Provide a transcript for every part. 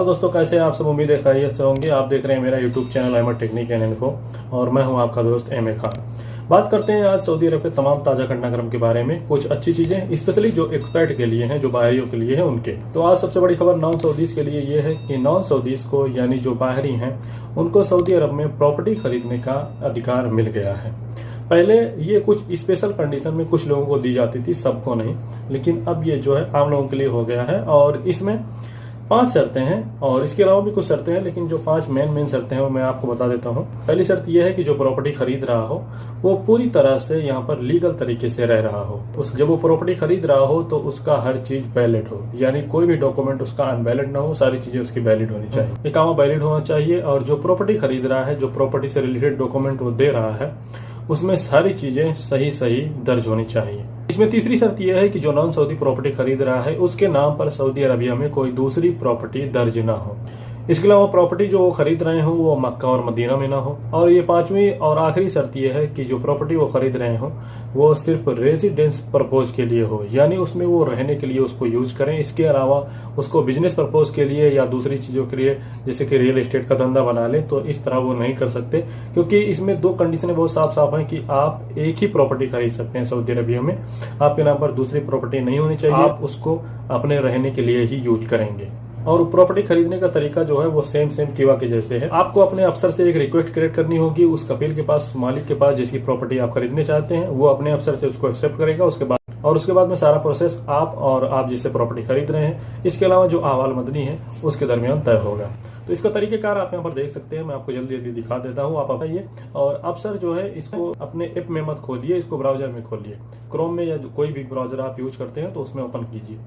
Hello दोस्तों, कैसे हैं आप सब। उम्मीद है खैरियत से होंगे। आप देख रहे हैं मेरा YouTube channel Ahmed technic and info और मैं हूं आपका दोस्त एम ए खान। बात करते हैं आज सऊदी अरब के तमाम ताज़ा घटनाक्रम के बारे में, कुछ अच्छी चीज़ें स्पेशली जो एक्सपर्ट के लिए हैं, जो बाहरियों के लिए हैं उनके। तो आज सबसे बड़ी खबर नॉन सऊदीज के लिए ये है कि नॉन सऊदीज को यानी जो बाहरी हैं उनको सऊदी अरब में प्रॉपर्टी खरीदने का अधिकार मिल गया है। पहले ये कुछ स्पेशल कंडीशन में कुछ लोगों को दी जाती थी, सबको नहीं, लेकिन अब ये जो है आम लोगों के लिए हो गया है। और इसमें 5 शर्तें हैं और इसके अलावा भी कुछ शर्तें हैं, लेकिन जो 5 मेन शर्तें हैं वो मैं आपको बता देता हूँ। पहली शर्त यह है कि जो प्रॉपर्टी खरीद रहा हो वो पूरी तरह से यहाँ पर लीगल तरीके से रह रहा हो। जब वो प्रॉपर्टी खरीद रहा हो तो उसका हर चीज वैलिड हो, यानी कोई भी डॉक्यूमेंट उसका अनवैलिड ना हो, सारी चीजें उसकी वैलिड होनी चाहिए, इकामा वैलिड होना चाहिए। और जो प्रॉपर्टी खरीद रहा है, जो प्रॉपर्टी से रिलेटेड डॉक्यूमेंट वो दे रहा है, उसमें सारी चीजें सही दर्ज होनी चाहिए। इसमें तीसरी शर्त यह है कि जो नॉन सऊदी प्रॉपर्टी खरीद रहा है उसके नाम पर सऊदी अरबिया में कोई दूसरी प्रॉपर्टी दर्ज ना हो। इसके अलावा प्रॉपर्टी जो वो खरीद रहे हो वो मक्का और मदीना में ना हो। और ये 5वीं और आखिरी शर्त यह है कि जो प्रॉपर्टी वो खरीद रहे हो वो सिर्फ रेजिडेंस पर्पज के लिए हो, यानी उसमें वो रहने के लिए उसको यूज करें। इसके अलावा उसको बिजनेस पर्पज के लिए या दूसरी चीजों के लिए, जैसे कि रियल एस्टेट का धंधा बना ले, तो इस तरह वो नहीं कर सकते, क्योंकि इसमें 2 कंडीशनें बहुत साफ हैं कि आप एक ही प्रॉपर्टी खरीद सकते हैं सऊदी अरबिया में, आपके नाम पर दूसरी प्रॉपर्टी नहीं होनी चाहिए, आप उसको अपने रहने के लिए ही यूज करेंगे। और प्रॉपर्टी खरीदने का तरीका जो है वो सेम किवा के जैसे है। आपको अपने अफसर से एक रिक्वेस्ट क्रिएट करनी होगी, उस कफील के पास, मालिक के पास जिसकी प्रॉपर्टी आप खरीदने चाहते हैं, वो अपने अफसर से उसको एक्सेप्ट करेगा। उसके बाद में सारा प्रोसेस आप जिससे प्रॉपर्टी खरीद रहे हैं, इसके अलावा जो अहवाल मदनी है उसके दरमियान तय होगा। तो इसका तरीकेकार आप यहाँ पर देख सकते हैं, मैं आपको जल्दी दिखा देता हूँ, आप बताइए। और अफसर जो है इसको अपने ऐप में मत खोलिए, इसको ब्राउजर में खोलिए। क्रोम में या कोई भी ब्राउजर आप यूज करते हैं तो उसमें ओपन कीजिए।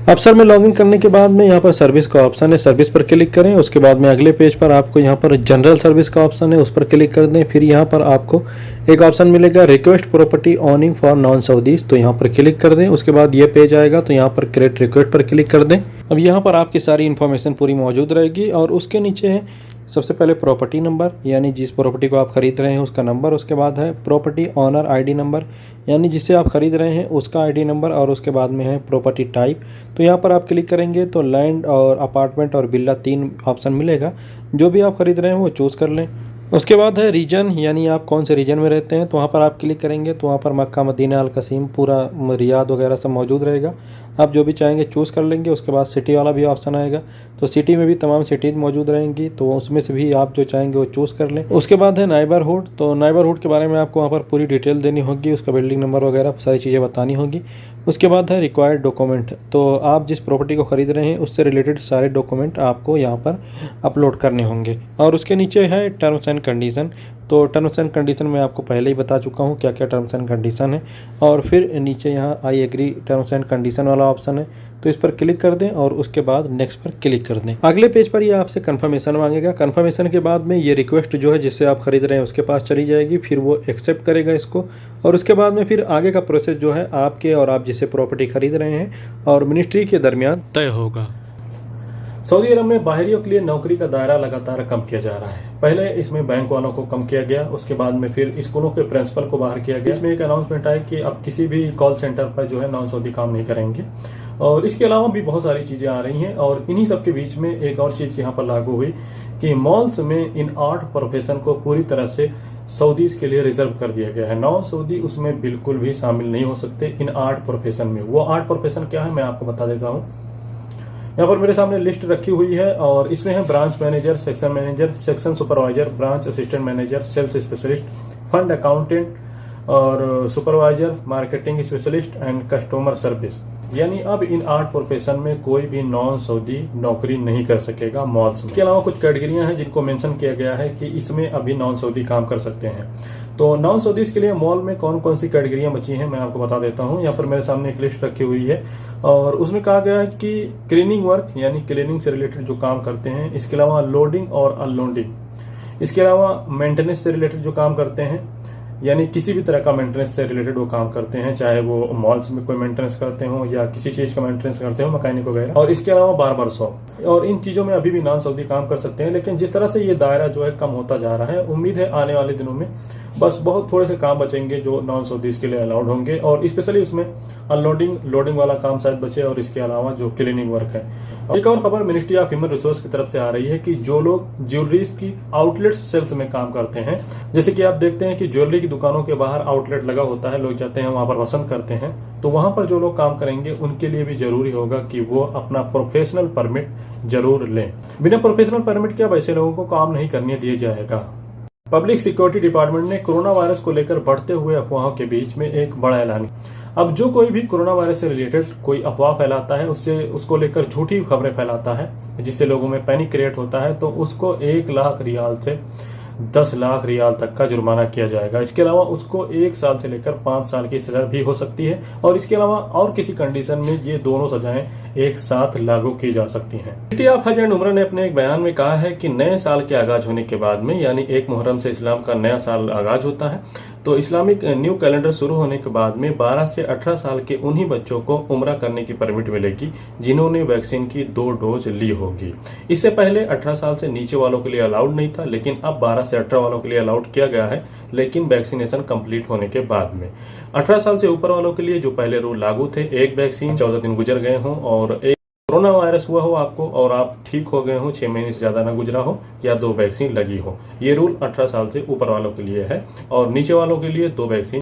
अफसर में लॉगिन करने के बाद में यहाँ पर सर्विस का ऑप्शन है, सर्विस पर क्लिक करें। उसके बाद में अगले पेज पर आपको यहाँ पर जनरल सर्विस का ऑप्शन है, उस पर क्लिक कर दें। फिर यहाँ पर आपको एक ऑप्शन मिलेगा request property owning for non Saudis, तो यहाँ पर क्लिक कर दें। उसके बाद ये पेज आएगा, तो यहाँ पर क्रिएट रिक्वेस्ट पर क्लिक कर दें। अब यहाँ पर आपकी सारी इन्फॉर्मेशन पूरी मौजूद रहेगी और उसके नीचे है सबसे पहले प्रॉपर्टी नंबर, यानी जिस प्रॉपर्टी को आप खरीद रहे हैं उसका नंबर। उसके बाद है प्रॉपर्टी ऑनर आईडी नंबर, यानी जिससे आप खरीद रहे हैं उसका आईडी नंबर। और उसके बाद में है प्रॉपर्टी टाइप, तो यहाँ पर आप क्लिक करेंगे तो लैंड और अपार्टमेंट और विला 3 ऑप्शन मिलेगा। जो भी आप खरीद रहे हैं वो चूज़ कर लें। उसके बाद है रीजन, यानी आप कौन से रीजन में रहते हैं, तो वहाँ पर आप क्लिक करेंगे तो वहाँ पर मक्का, मदीना, अल कसीम, पूरा रियाद वगैरह सब मौजूद रहेगा। आप जो भी चाहेंगे चूज़ कर लेंगे। उसके बाद सिटी वाला भी ऑप्शन आएगा, तो सिटी में भी तमाम सिटीज़ मौजूद रहेंगी, तो उसमें से भी आप जो चाहेंगे वो चूज़ कर लें। उसके बाद है नाइबरहुड, तो नाइबरहुड के बारे में आपको वहाँ पर पूरी डिटेल देनी होगी, उसका बिल्डिंग नंबर वगैरह सारी चीज़ें बतानी होगी। उसके बाद है रिक्वायर्ड डॉक्यूमेंट, तो आप जिस प्रॉपर्टी को खरीद रहे हैं उससे रिलेटेड सारे डॉक्यूमेंट आपको यहाँ पर अपलोड करने होंगे। और उसके नीचे है टर्म्स एंड कंडीशन, तो टर्म्स एंड कंडीशन मैं आपको पहले ही बता चुका हूँ क्या क्या टर्म्स एंड कंडीशन है। और फिर नीचे यहाँ I agree terms and condition वाला ऑप्शन है, तो इस पर क्लिक कर दें और उसके बाद नेक्स्ट पर क्लिक कर दें। अगले पेज पर ये आपसे कंफर्मेशन मांगेगा। कंफर्मेशन के बाद में ये रिक्वेस्ट जो है जिससे आप खरीद रहे हैं उसके पास चली जाएगी, फिर वो एक्सेप्ट करेगा इसको। और उसके बाद में फिर आगे का प्रोसेस जो है आपके और आप जिससे प्रॉपर्टी खरीद रहे हैं और मिनिस्ट्री के दरमियान तय होगा। सऊदी अरब में बाहरियों के लिए नौकरी का दायरा लगातार कम किया जा रहा है। पहले इसमें बैंक वालों को कम किया गया, उसके बाद में फिर स्कूलों के प्रिंसिपल को बाहर किया गया। इसमें एक अनाउंसमेंट है कि अब किसी भी कॉल सेंटर पर जो है नॉन सऊदी काम नहीं करेंगे। और इसके अलावा भी बहुत सारी चीजें आ रही हैं। और इन्हीं सब के बीच में एक और चीज यहाँ पर लागू हुई कि मॉल्स में इन 8 प्रोफेशन को पूरी तरह से सऊदीज के लिए रिजर्व कर दिया गया है। नॉन सऊदी उसमें बिल्कुल भी शामिल नहीं हो सकते इन 8 प्रोफेशन में। वो 8 प्रोफेशन क्या है मैं आपको बता देता हूँ। यहाँ पर मेरे सामने लिस्ट रखी हुई है और इसमें है branch manager, section manager, section supervisor, branch assistant manager, sales specialist, fund accountant और supervisor, marketing specialist and customer service. यानी अब इन 8 प्रोफेशन में कोई भी नॉन सऊदी नौकरी नहीं कर सकेगा मॉल्स में। इसके अलावा कुछ कैटेगरियां हैं जिनको मेंशन किया गया है कि इसमें अभी नॉन सऊदी काम कर सकते हैं। तो नॉन सऊदीज के लिए मॉल में कौन कौन सी कैटेगरियां बची हैं मैं आपको बता देता हूं। यहाँ पर मेरे सामने एक लिस्ट रखी हुई है और उसमें कहा गया है कि क्लीनिंग वर्क, यानी क्लीनिंग से रिलेटेड जो काम करते हैं। इसके अलावा लोडिंग और अनलोडिंग, इसके अलावा मेंटेनेंस से रिलेटेड जो काम करते हैं, यानी किसी भी तरह का मेंटेनेंस से रिलेटेड वो काम करते हैं, चाहे वो मॉल्स में कोई मेंटेनेंस करते हो या किसी चीज का मेंटेनेंस करते हो, मैकेनिक वगैरह। और इसके अलावा बार्बर शॉप, और इन चीजों में अभी भी नॉन सऊदी काम कर सकते हैं। लेकिन जिस तरह से ये दायरा जो है कम होता जा रहा है, उम्मीद है आने वाले दिनों में बस बहुत थोड़े से काम बचेंगे जो नॉन सऊदीज के लिए अलाउड होंगे, और स्पेशली उसमें अनलोडिंग लोडिंग वाला काम शायद बचे, और इसके अलावा जो क्लीनिंग वर्क है। एक और खबर मिनिस्ट्री ऑफ ह्यूमन रिसोर्स की तरफ से आ रही है कि जो लोग ज्वेलरीज की आउटलेट सेल्स में काम करते हैं, जैसे कि आप देखते हैं कि ज्वेलरी की दुकानों के बाहर आउटलेट लगा होता है, लोग जाते हैं वहां पर पसंद करते हैं, तो वहां पर जो लोग काम करेंगे उनके लिए भी जरूरी होगा कि वो अपना प्रोफेशनल परमिट जरूर लें। बिना प्रोफेशनल परमिट के अब ऐसे लोगों को काम नहीं करने दिया जाएगा। पब्लिक सिक्योरिटी डिपार्टमेंट ने कोरोना वायरस को लेकर बढ़ते हुए अफवाहों के बीच में एक बड़ा ऐलान। अब जो कोई भी कोरोना वायरस से रिलेटेड कोई अफवाह फैलाता है, उसको लेकर झूठी खबरें फैलाता है, जिससे लोगों में पैनिक क्रिएट होता है, तो उसको 1 लाख रियाल से 10 लाख रियाल तक का जुर्माना किया जाएगा। इसके अलावा उसको 1 साल से लेकर 5 साल की सजा भी हो सकती है, और इसके अलावा और किसी कंडीशन में ये दोनों सजाएं एक साथ लागू की जा सकती हैं। सिटी ऑफ हज एंड उम्रा ने अपने एक बयान में कहा है कि नए साल के आगाज होने के बाद में, यानी 1 मुहर्रम से इस्लाम का नया साल आगाज होता है, तो इस्लामिक न्यू कैलेंडर शुरू होने के बाद में 12 से 18 साल के उन्हीं बच्चों को उम्रा करने की परमिट मिलेगी जिन्होंने वैक्सीन की 2 डोज ली होगी। इससे पहले 18 साल से नीचे वालों के लिए अलाउड नहीं था, लेकिन अब 12 से 18 वालों के लिए अलाउड किया गया है, लेकिन वैक्सीनेशन कंप्लीट होने के बाद में। 18 साल से ऊपर वालों के लिए जो पहले रूल लागू थे, 1 वैक्सीन 14 दिन गुजर गए हों और एक कोरोना वायरस हुआ हो आपको और आप ठीक हो गए हो, 6 महीने से ज्यादा ना गुजरा हो, या 2 वैक्सीन लगी हो, ये रूल 18 साल से ऊपर वालों के लिए है, और नीचे वालों के लिए 2 वैक्सीन